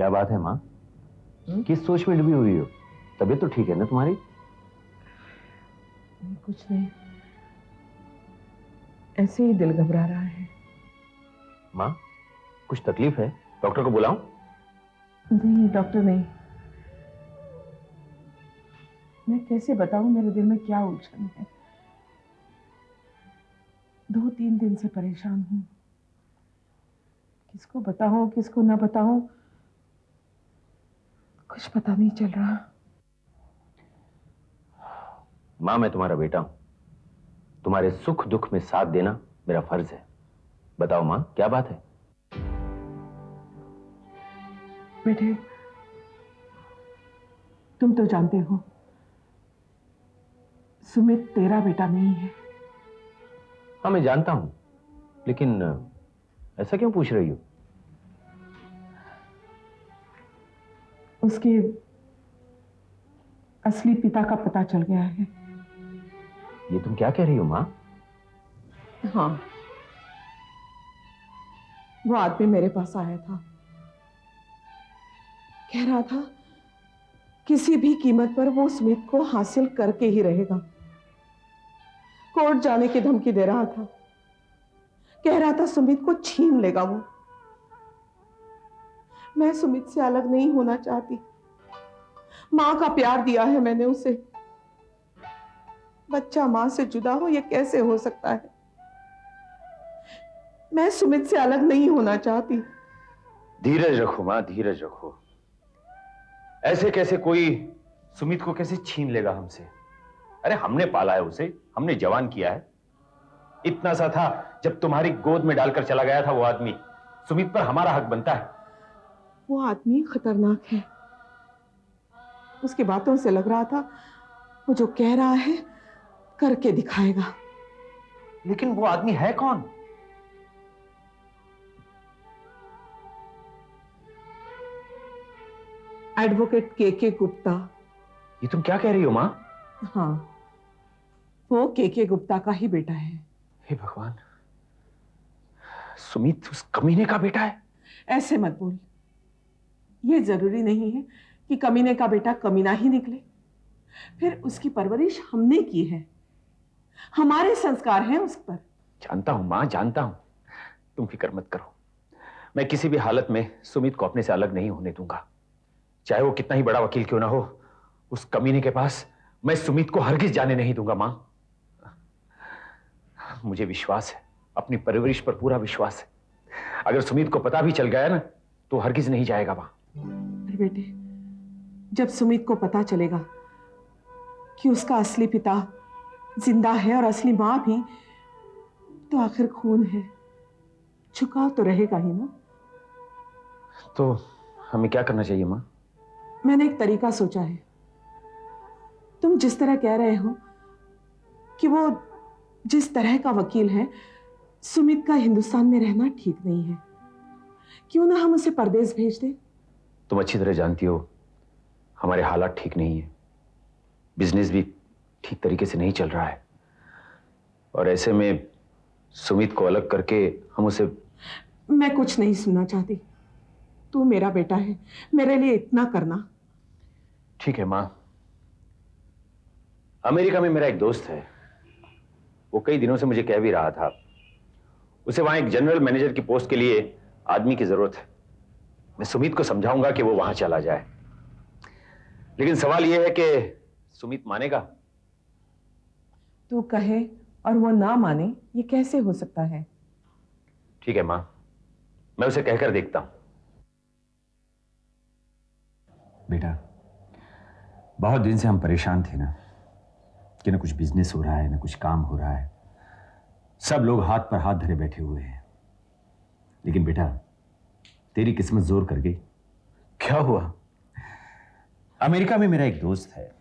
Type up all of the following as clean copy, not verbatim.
क्या बात है माँ? किस सोच में डूबी हुई हो? तबीयत तो ठीक है ना तुम्हारी? नहीं, कुछ नहीं, ऐसे ही दिल घबरा रहा है। माँ, कुछ तकलीफ है? डॉक्टर को बुलाऊं? नहीं डॉक्टर नहीं। मैं कैसे बताऊं मेरे दिल में क्या उलझन है। 2-3 दिन से परेशान हूं। किसको बताऊं किसको ना बताऊं, कुछ पता नहीं चल रहा। माँ, मैं तुम्हारा बेटा हूं। तुम्हारे सुख दुख में साथ देना मेरा फर्ज है। बताओ माँ, क्या बात है? बेटे, तुम तो जानते हो सुमित तेरा बेटा नहीं है। हाँ, मैं जानता हूं, लेकिन ऐसा क्यों पूछ रही हो? उसके असली पिता का पता चल गया है। ये तुम क्या कह रही हो माँ? हाँ, वो आदमी मेरे पास आया था, कह रहा था किसी भी कीमत पर वो स्मिथ को हासिल करके ही रहेगा। कोर्ट जाने की धमकी दे रहा था, कह रहा था सुमित को छीन लेगा वो। मैं सुमित से अलग नहीं होना चाहती। मां का प्यार दिया है मैंने उसे। बच्चा मां से जुदा हो, ये कैसे हो सकता है? मैं सुमित से अलग नहीं होना चाहती। धीरज रखो माँ, धीरज रखो। ऐसे कैसे कोई सुमित को कैसे छीन लेगा हमसे? अरे हमने पाला है उसे, हमने जवान किया है। इतना सा था, जब तुम्हारी गोद में डालकर चला गया था वो आदमी। सुमित पर हमारा हक बनता है। वो आदमी खतरनाक है। उसकी बातों से लग रहा था वो जो कह रहा है करके दिखाएगा। लेकिन वो आदमी है कौन? एडवोकेट के गुप्ता। ये तुम क्या कह रही हो मां? हाँ, वो के गुप्ता का ही बेटा है। हे भगवान, सुमित उस कमीने का बेटा है? ऐसे मत बोल। ये जरूरी नहीं है कि कमीने का बेटा कमीना ही निकले। फिर उसकी परवरिश हमने की है, हमारे संस्कार हैं उस पर। जानता हूं मां, जानता हूं। तुम फिक्र मत करो। मैं किसी भी हालत में सुमित को अपने से अलग नहीं होने दूंगा। चाहे वो कितना ही बड़ा वकील क्यों ना हो, उस कमीने के पास मैं सुमित को हरगिज जाने नहीं दूंगा मां। मुझे विश्वास है, अपनी परवरिश पर पूरा विश्वास है। अगर सुमित को पता भी चल गया ना, तो हरगिज नहीं जाएगा वहां। अरे बेटे, जब सुमित को पता चलेगा कि उसका असली पिता जिंदा है और असली मां भी, तो आखिर खून है, झुकाव तो रहेगा ही ना। तो हमें क्या करना चाहिए मां? मैंने एक तरीका सोचा है। तुम जिस तरह कह रहे हो कि वो जिस तरह का वकील है, सुमित का हिंदुस्तान में रहना ठीक नहीं है, क्यों ना हम उसे परदेश भेज दें? तुम अच्छी तरह जानती हो हमारे हालात ठीक नहीं है, बिजनेस भी ठीक तरीके से नहीं चल रहा है, और ऐसे में सुमित को अलग करके हम उसे... मैं कुछ नहीं सुनना चाहती। तू मेरा बेटा है, मेरे लिए इतना करना। ठीक है मां। अमेरिका में मेरा एक दोस्त है, वो कई दिनों से मुझे कह भी रहा था, उसे वहां एक जनरल मैनेजर की पोस्ट के लिए आदमी की जरूरत है। मैं सुमित को समझाऊंगा कि वो वहां चला जाए, लेकिन सवाल यह है कि सुमित मानेगा? तू कहे और वो ना माने, ये कैसे हो सकता है? ठीक है मां, मैं उसे कहकर देखता हूं। बेटा, बहुत दिन से हम परेशान थे ना, कि ना कुछ बिजनेस हो रहा है, ना कुछ काम हो रहा है। सब लोग हाथ पर हाथ धरे बैठे हुए हैं। लेकिन बेटा, तेरी किस्मत जोर कर गई। क्या हुआ? अमेरिका में मेरा एक दोस्त है,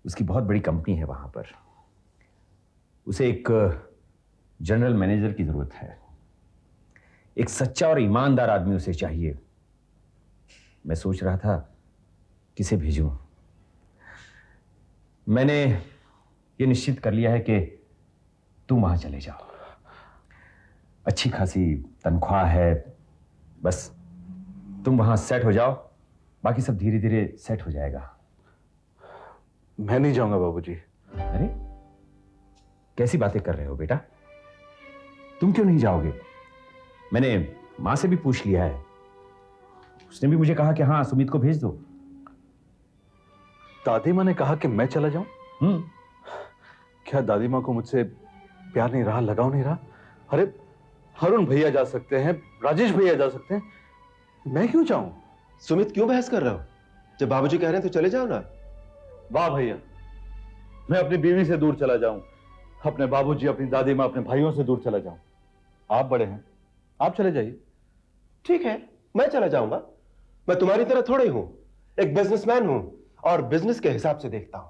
उसकी बहुत बड़ी कंपनी है वहां पर। उसे एक जनरल मैनेजर की जरूरत है। एक सच्चा और ईमानदार आदमी उसे चाहिए। मैं सोच रहा था किसे भेजूं। मैंने ये निश्चित कर लिया है कि तुम वहां चले जाओ। अच्छी खासी तनख्वाह है, बस तुम वहां सेट हो जाओ, बाकी सब धीरे धीरे सेट हो जाएगा। मैं नहीं जाऊंगा बाबूजी। अरे कैसी बातें कर रहे हो बेटा, तुम क्यों नहीं जाओगे? मैंने मां से भी पूछ लिया है, उसने भी मुझे कहा कि हाँ सुमित को भेज दो। दादी माँ ने कहा कि मैं चला जाऊं? क्या दादी माँ को मुझसे प्यार नहीं रहा, लगाव नहीं रहा? अरे अरुण भैया जा सकते हैं, राजेश भैया जा सकते हैं, मैं क्यों जाऊं? सुमित क्यों बहस कर रहे हो? जब बाबूजी कह रहे हैं तो चले जाओ ना। वाह भैया, मैं अपनी बीवी से दूर चला जाऊं, अपने बाबूजी, अपनी दादी माँ, अपने भाइयों से दूर चला जाऊं। आप बड़े हैं, आप चले जाइए। ठीक है, मैं चला जाऊंगा। मैं तुम्हारी तरह थोड़ा ही हूं, एक बिजनेसमैन हूं और बिजनेस के हिसाब से देखता हूं।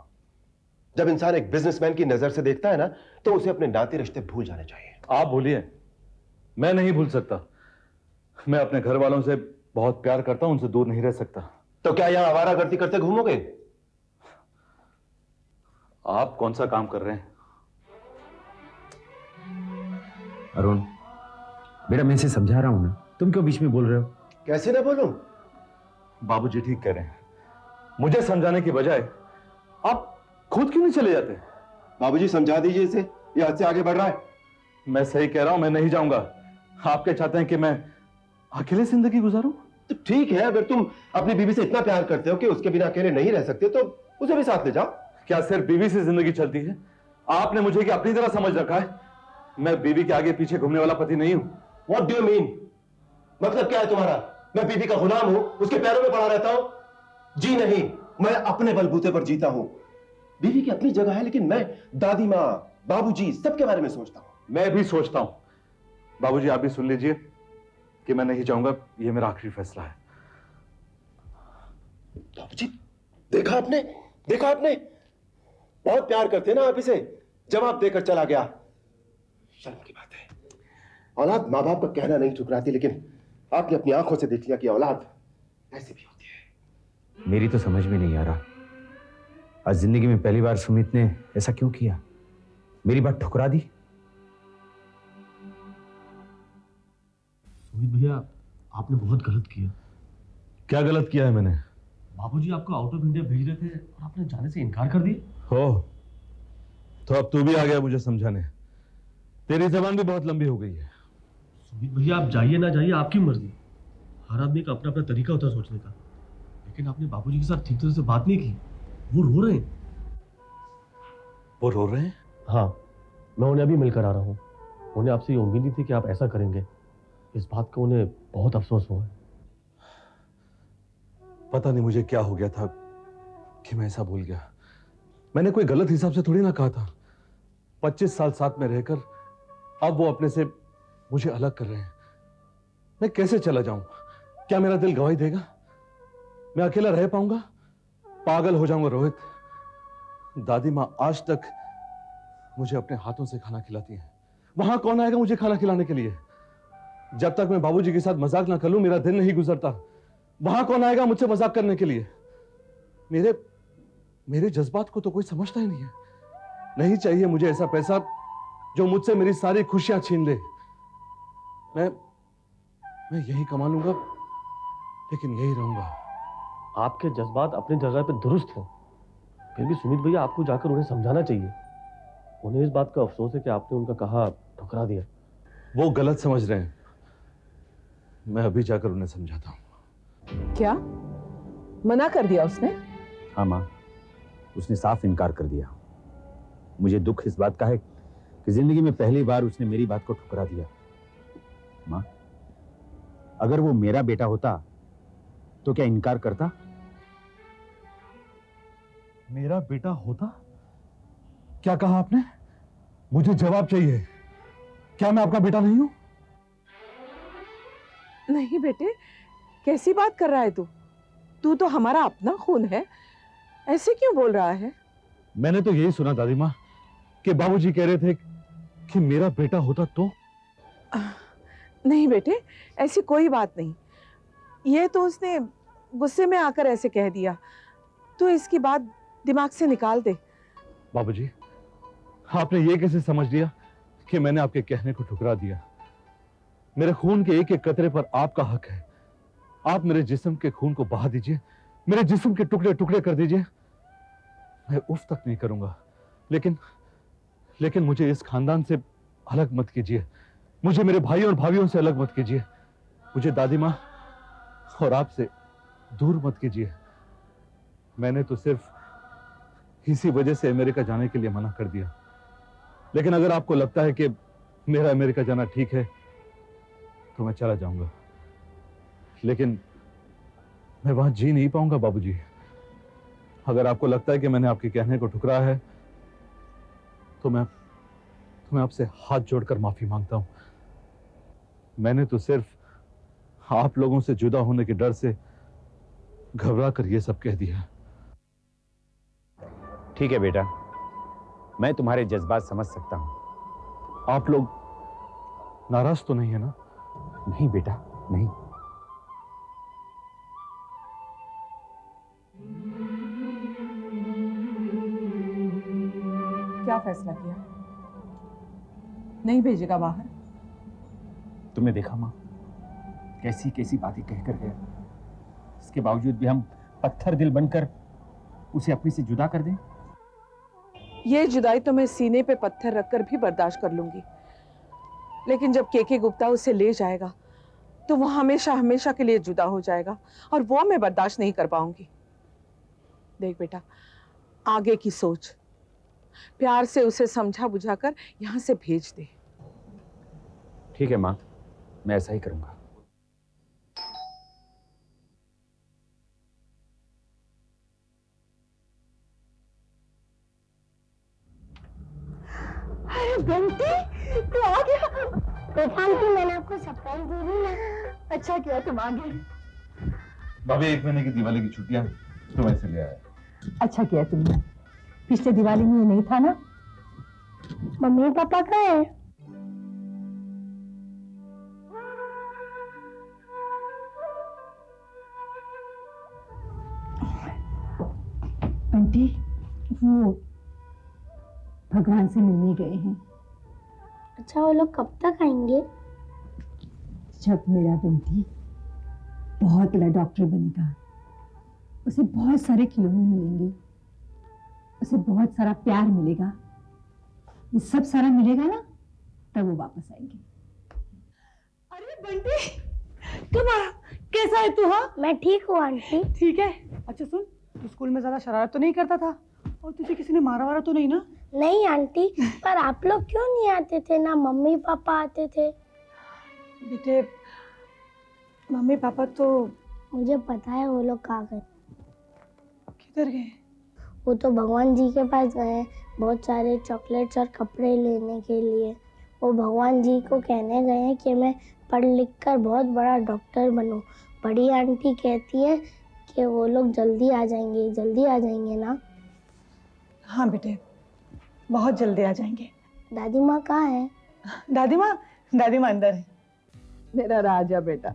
जब इंसान एक बिजनेसमैन की नजर से देखता है ना, तो उसे अपने नाते रिश्ते भूल जाने चाहिए। आप भूलिए, मैं नहीं भूल सकता। मैं अपने घर वालों से बहुत प्यार करता हूं, उनसे दूर नहीं रह सकता। तो क्या यहां आवारागर्दी करते घूमोगे? आप कौन सा काम कर रहे हैं? अरुण बेटा, मैं इसे समझा रहा हूं ना, तुम क्यों बीच में बोल रहे हो? कैसे ना बोलूं? बाबूजी ठीक कह रहे हैं, मुझे समझाने की बजाय आप खुद क्यों नहीं चले जाते? बाबूजी समझा दीजिए इसे, ये हद से आगे बढ़ रहा है। मैं सही कह रहा हूं, मैं नहीं जाऊंगा। आप क्या चाहते हैं कि मैं अकेले जिंदगी गुजारूं? तो ठीक है, अगर तुम अपनी बीवी से इतना प्यार करते हो कि उसके बिना अकेले नहीं रह सकते, तो उसे भी साथ ले जाओ। क्या सिर्फ बीवी से जिंदगी चलती है? आपने मुझे क्या अपनी तरह समझ रखा है? मैं बीवी के आगे पीछे घूमने वाला पति नहीं हूं। What do you mean? मतलब क्या है तुम्हारा? मैं बीवी का गुलाम हूं, उसके पैरों में पड़ा रहता हूं? जी नहीं, मैं अपने बलबूते पर जीता हूं। बीवी की अपनी जगह है, लेकिन मैं दादी माँ, बाबूजी सबके बारे में सोचता हूं। मैं भी सोचता हूं। बाबूजी आप भी सुन लीजिए कि मैं नहीं जाऊंगा, यह मेरा आखिरी फैसला है। बाबूजी, देखा आपने, देखा आपने, बहुत प्यार करते ना आप इसे, जवाब देकर चला गया। शर्म की बात है। औलाद माँ बाप का कहना नहीं ठुकराती, लेकिन आपने अपनी आंखों से देख लिया कि औलाद ऐसी भी होती है। मेरी तो समझ में नहीं आ रहा, आज जिंदगी में पहली बार सुमित ने ऐसा क्यों किया, मेरी बात ठुकरा दी। सुमित भैया, आपने बहुत गलत किया। क्या गलत किया है मैंने? बाबूजी आपको आउट ऑफ इंडिया भेज रहे थे और आपने जाने से इनकार कर दिया। हो तो अब तू भी आ गया मुझे समझाने। तेरी जबान भी बहुत लंबी हो गई है। सुमित भैया, आप जाइए ना जाइए, आपकी मर्जी। हर आदमी का अपना अपना तरीका होता है सोचने का, लेकिन आपने बाबूजी के साथ ठीक तरह से बात नहीं की। वो रो रहे हैं। वो रो रहे हैं? हाँ, मैं उन्हें अभी मिलकर आ रहा हूँ। उन्हें आपसे ये उम्मीद नहीं थी कि आप ऐसा करेंगे। इस बात का उन्हें बहुत अफसोस हुआ है। पता नहीं मुझे क्या हो गया था कि मैं ऐसा भूल गया। मैंने कोई गलत हिसाब से थोड़ी ना कहा था। 25 साल साथ में रहकर अब वो अपने से मुझे अलग कर रहे हैं। मैं कैसे चला जाऊं? क्या मेरा दिल गवाही देगा? मैं अकेला रह पाऊंगा? पागल हो जाऊंगा रोहित। दादी मां आज तक मुझे अपने हाथों से खाना खिलाती हैं। वहां कौन आएगा मुझे खाना खिलाने के लिए? जब तक मैं बाबूजी के साथ मजाक ना कर लूं मेरा दिन नहीं गुजरता। वहां कौन आएगा मुझसे मजाक करने के लिए? मेरे जज्बात को तो कोई समझता ही नहीं है। नहीं चाहिए मुझे ऐसा पैसा जो मुझसे मेरी सारी खुशियां छीन ले। मैं यही कमा लूंगा, लेकिन यही रहूंगा। आपके जज्बात अपनी जगह पे दुरुस्त हैं, फिर भी सुमित भैया आपको जाकर उन्हें समझाना चाहिए। उन्हें इस बात का अफसोस है कि आपने उनका कहा ठुकरा दिया। वो गलत समझ रहे हैं, मैं अभी जाकर उन्हें समझाता हूं। क्या मना कर दिया उसने? हाँ माँ, उसने साफ इनकार कर दिया। मुझे दुख इस बात का है कि जिंदगी में पहली बार उसने मेरी बात को ठुकरा दिया। माँ, अगर वो मेरा बेटा होता तो क्या इनकार करता? मेरा बेटा होता? क्या कहा आपने? मुझे जवाब चाहिए। क्या मैं आपका बेटा नहीं हूं? नहीं बेटे, कैसी बात कर रहा है तू? तू तो हमारा अपना खून है, ऐसे क्यों बोल रहा है? मैंने तो यही सुना दादी मां कि बाबूजी कह रहे थे कि मेरा बेटा होता तो। नहीं बेटे, ऐसी कोई बात नहीं। ये तो उसने गुस्से में आकर ऐसे कह दिया। तू इसकी बात दिमाग से निकाल दे। बाबूजी, आपने ये कैसे समझ लिया कि मैंने आपके कहने को ठुकरा दिया? मेरे खून के एक एक कतरे पर आपका हक है। आप मेरे जिस्म के खून को बहा दीजिए, मेरे जिस्म के टुकड़े टुकड़े कर दीजिए, मैं उफ तक नहीं करूंगा। लेकिन लेकिन मुझे इस खानदान से अलग मत कीजिए, मुझे मेरे भाई और भाभीयों से अलग मत कीजिए, मुझे दादी माँ और आपसे दूर मत कीजिए। मैंने तो सिर्फ इसी वजह से अमेरिका जाने के लिए मना कर दिया, लेकिन अगर आपको लगता है कि मेरा अमेरिका जाना ठीक है तो मैं चला जाऊंगा, लेकिन मैं वहां जी नहीं पाऊंगा बाबूजी। अगर आपको लगता है कि मैंने आपके कहने को ठुकराया है तो मैं आपसे हाथ जोड़कर माफी मांगता हूं। मैंने तो सिर्फ आप लोगों से जुदा होने के डर से घबरा कर यह सब कह दिया। ठीक है बेटा, मैं तुम्हारे जज्बात समझ सकता हूं। आप लोग नाराज तो नहीं है ना? नहीं बेटा, नहीं। क्या फैसला किया? नहीं भेजेगा बाहर? तुमने देखा माँ, कैसी कैसी बातें कहकर गया। इसके बावजूद भी हम पत्थर दिल बनकर उसे अपने से जुदा कर दें? ये जुदाई तो मैं सीने पे पत्थर रखकर भी बर्दाश्त कर लूंगी, लेकिन जब केके गुप्ता उसे ले जाएगा तो वो हमेशा हमेशा के लिए जुदा हो जाएगा, और वो मैं बर्दाश्त नहीं कर पाऊंगी। देख बेटा, आगे की सोच, प्यार से उसे समझा बुझाकर यहां से भेज दे। ठीक है माँ, मैं ऐसा ही करूंगा। अरे बंटी, तू आ गया। तूफान की मैंने आपको सरप्राइज दे दी ना। अच्छा किया तुम आ गए। भाभी, 1 महीने की दिवाली की छुट्टियां तो वैसे ले आया। अच्छा किया तुमने, पिछले दिवाली में ये नहीं था ना। मम्मी पापा कहाँ है? बंटी, वो भगवान से मिलने गए हैं। अच्छा, वो लोग कब तक आएंगे? जब मेरा बेटी बहुत बड़ा डॉक्टर बनेगा, उसे बहुत सारे खिलौने मिलेंगे, उसे बहुत सारा प्यार मिलेगा, ये सब सारा मिलेगा ना, तब वो वापस आएंगे। अरे बंटी, कब आया? कैसा है तू? हाँ, मैं ठीक हूँ आंटी। ठीक है। अच्छा सुन, तू स्कूल में ज्यादा शरारत तो नहीं करता था, और तुझे किसी ने मारा वारा तो नहीं ना? नहीं आंटी, पर आप लोग क्यों नहीं आते थे ना? मम्मी पापा आते थे। बेटे, मम्मी पापा तो मुझे पता है वो लोग कहाँ गए। किधर गए? वो तो भगवान जी के पास गए हैं, बहुत सारे चॉकलेट्स और कपड़े लेने के लिए। वो भगवान जी को कहने गए हैं कि मैं पढ़ लिख कर बहुत बड़ा डॉक्टर बनूं। बड़ी आंटी कहती है कि वो लोग जल्दी आ जाएंगे ना। हाँ बेटे, बहुत जल्दी आ जाएंगे। दादी माँ कहाँ है? दादी माँ अंदर है। मेरा राजा बेटा,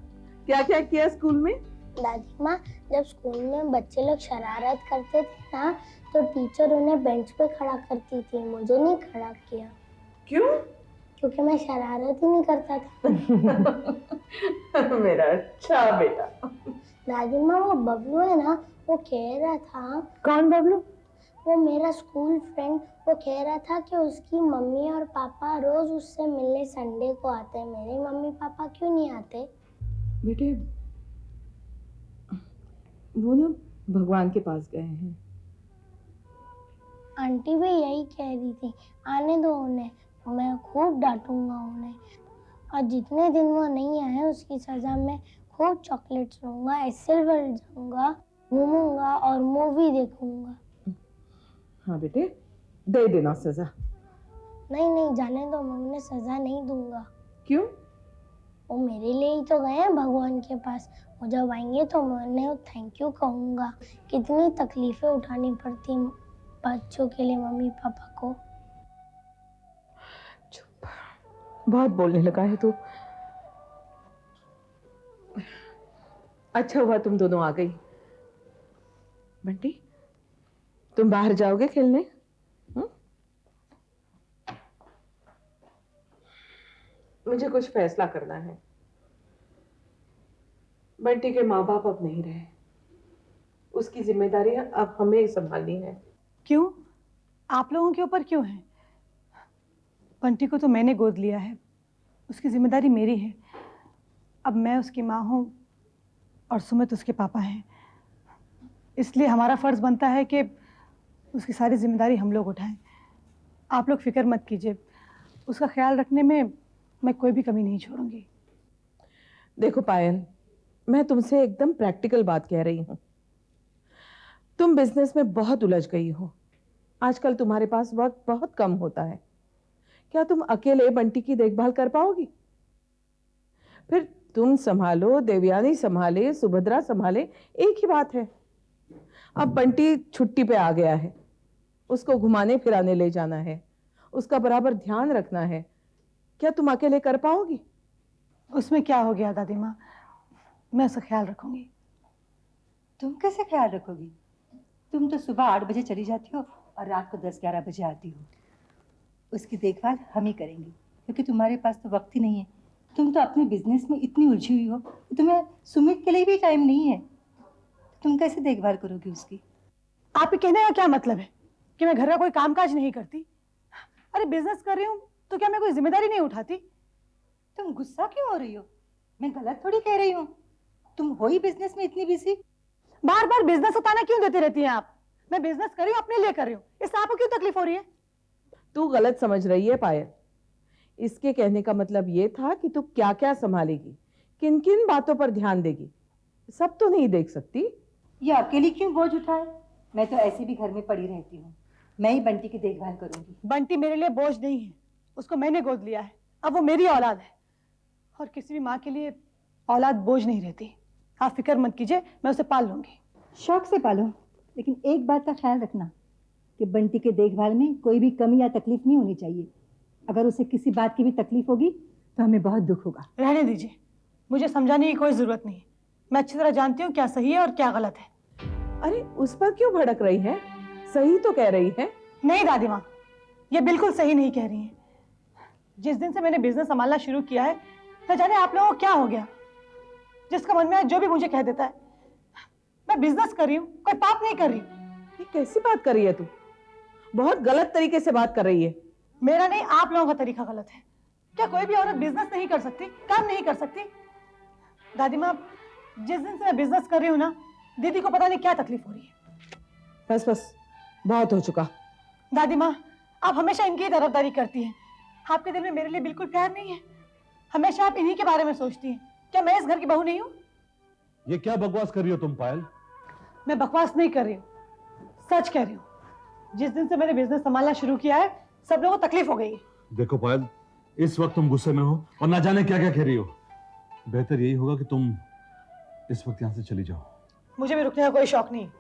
क्या क्या किया स्कूल में? दादी माँ, जब स्कूल में बच्चे लोग शरारत करते थे ना, तो टीचर उन्हें बेंच पे खड़ा करती थी, मुझे नहीं खड़ा किया। क्यों? क्योंकि मैं शरारत ही नहीं करता था। मेरा अच्छा बेटा। दादी माँ, वो बबलू है ना, वो कह रहा था। कौन बबलू? वो मेरा स्कूल फ्रेंड, वो कह रहा था कि उसकी मम्मी और पापा रोज उससे मिलने संडे को आते हैं। मेरे मम्मी पापा क्यों नहीं आते? बेटे, वो ना भगवान के पास गए हैं। आंटी भी यही कह रही थी, आने दो उन्हें, मैं खूब डांटूंगा उन्हें, और जितने दिन वो नहीं आए उसकी सजा में खूब चॉकलेट्स लूंगा, एसएल जाऊंगा, घूमूंगा और मूवी देखूंगा। हाँ बेटे, दे देना सजा। नहीं, जाने दो, मैं उन्हें सजा नहीं दूंगा। क्यों? वो मेरे लिए ही तो गए हैं भगवान के पास। वो जब आएंगे तो मैं उन्हें थैंक यू कहूंगा। कितनी तकलीफें उठानी पड़ती बच्चों के लिए मम्मी पापा को। चुप, बहुत बोलने लगा है तू। अच्छा हुआ तुम दोनों आ गई। बंटी, तुम बाहर जाओगे खेलने? मुझे कुछ फैसला करना है। बंटी के माँ बाप अब नहीं रहे, उसकी जिम्मेदारी अब हमें संभालनी है। क्यों? आप लोगों के ऊपर क्यों है? बंटी को तो मैंने गोद लिया है, उसकी जिम्मेदारी मेरी है। अब मैं उसकी माँ हूँ और सुमित उसके पापा हैं, इसलिए हमारा फर्ज बनता है कि उसकी सारी जिम्मेदारी हम लोग उठाएं। आप लोग फिक्र मत कीजिए, उसका ख्याल रखने में मैं कोई भी कमी नहीं छोड़ूंगी। देखो पायल, मैं तुमसे एकदम प्रैक्टिकल बात कह रही हूँ। तुम बिजनेस में बहुत उलझ गई हो, आजकल तुम्हारे पास वक्त बहुत कम होता है। क्या तुम अकेले बंटी की देखभाल कर पाओगी? फिर तुम संभालो, देवयानी संभाले, सुभद्रा संभाले, एक ही बात है। अब बंटी छुट्टी पे आ गया है, उसको घुमाने फिराने ले जाना है, उसका बराबर ध्यान रखना है। क्या तुम अकेले कर पाओगी? उसमें क्या हो गया दादी माँ, मैं उसका ख्याल रखूंगी। तुम कैसे ख्याल रखोगी? तुम तो सुबह 8 बजे चली जाती हो और रात को 10-11 बजे आती हो। उसकी देखभाल हम ही करेंगे, क्योंकि तुम्हारे पास तो वक्त ही नहीं है। तुम तो अपने बिजनेस में इतनी उलझी हुई हो कि तुम्हें सुमित के लिए भी टाइम नहीं है। तुम कैसे देखभाल करोगी उसकी? आपके कहने का क्या मतलब है कि मैं घर का कोई कामकाज नहीं करती? अरे बिजनेस कर रही हूँ तो क्या मैं कोई जिम्मेदारी नहीं उठाती? तुम गुस्सा क्यों हो रही हो? मैं गलत थोड़ी कह रही हूँ। तुम हो ही बिजनेस में इतनी बिजी। बार बार बिजनेस बताना क्यों देती रहती हैं आप? मैं बिजनेस कर रही हूँ, अपने लिए कर रही हूँ, इससे आपको क्यों तकलीफ हो रही है? तू गलत समझ रही है पायल। इसके कहने का मतलब ये था कि तू क्या क्या संभालेगी, किन किन बातों पर ध्यान देगी, सब तो नहीं देख सकती। ये अकेली क्यों बोझ उठाए? मैं तो ऐसे भी घर में पड़ी रहती हूँ। मैं ही बंटी की देखभाल करूंगी। बंटी मेरे लिए बोझ नहीं है, उसको मैंने गोद लिया है, अब वो मेरी औलाद है। और किसी भी माँ के लिए औलाद बोझ नहीं रहती। आप फिक्र मत कीजिए, मैं उसे पाल लूंगी। शौक से पालो, लेकिन एक बात का ख्याल रखना कि बंटी के देखभाल में कोई भी कमी या तकलीफ नहीं होनी चाहिए। अगर उसे किसी बात की भी तकलीफ होगी तो हमें बहुत दुख होगा। रहने दीजिए, मुझे समझाने की कोई जरूरत नहीं है। मैं अच्छी तरह जानती हूँ क्या सही है और क्या गलत है। अरे उस पर क्यों भड़क रही है? सही तो कह रही है। नहीं दादी माँ, ये बिल्कुल सही नहीं कह रही हैं। जिस दिन से मैंने बिजनेस संभालना शुरू किया है, न जाने आप लोगों को क्या हो गया, जिसका मन में आए जो भी मुझे कह देता है। मैं बिजनेस कर रही हूँ, कोई पाप नहीं कर रही। ये कैसी बात कर रही है तू? बहुत गलत तरीके से बात कर रही है। मेरा नहीं, आप लोगों का तरीका गलत है। क्या कोई भी औरत बिजनेस नहीं कर सकती, काम नहीं कर सकती? दादी माँ, जिस दिन से मैं बिजनेस कर रही हूँ ना, दीदी को पता नहीं क्या तकलीफ हो रही है। बस बस, बहुत हो चुका। दादी माँ, आप हमेशा इनकी तरफदारी करती हैं। आपके दिल में मेरे लिए बिल्कुल प्यार नहीं है। हमेशा आप इन्हीं के बारे में सोचती हैं। क्या मैं इस घर की बहू नहीं हूँ? ये क्या बकवास कर रही हो तुम पायल? मैं बकवास नहीं कर रही हूँ, सच कह रही हूँ। जिस दिन से मैंने बिजनेस संभालना शुरू किया है, सब लोगों को तकलीफ हो गई है। देखो पायल, इस वक्त तुम गुस्से में हो और ना जाने क्या क्या कह रही हो। बेहतर यही होगा कि तुम इस वक्त यहाँ से चली जाओ। मुझे भी रुकने का कोई शौक नहीं है।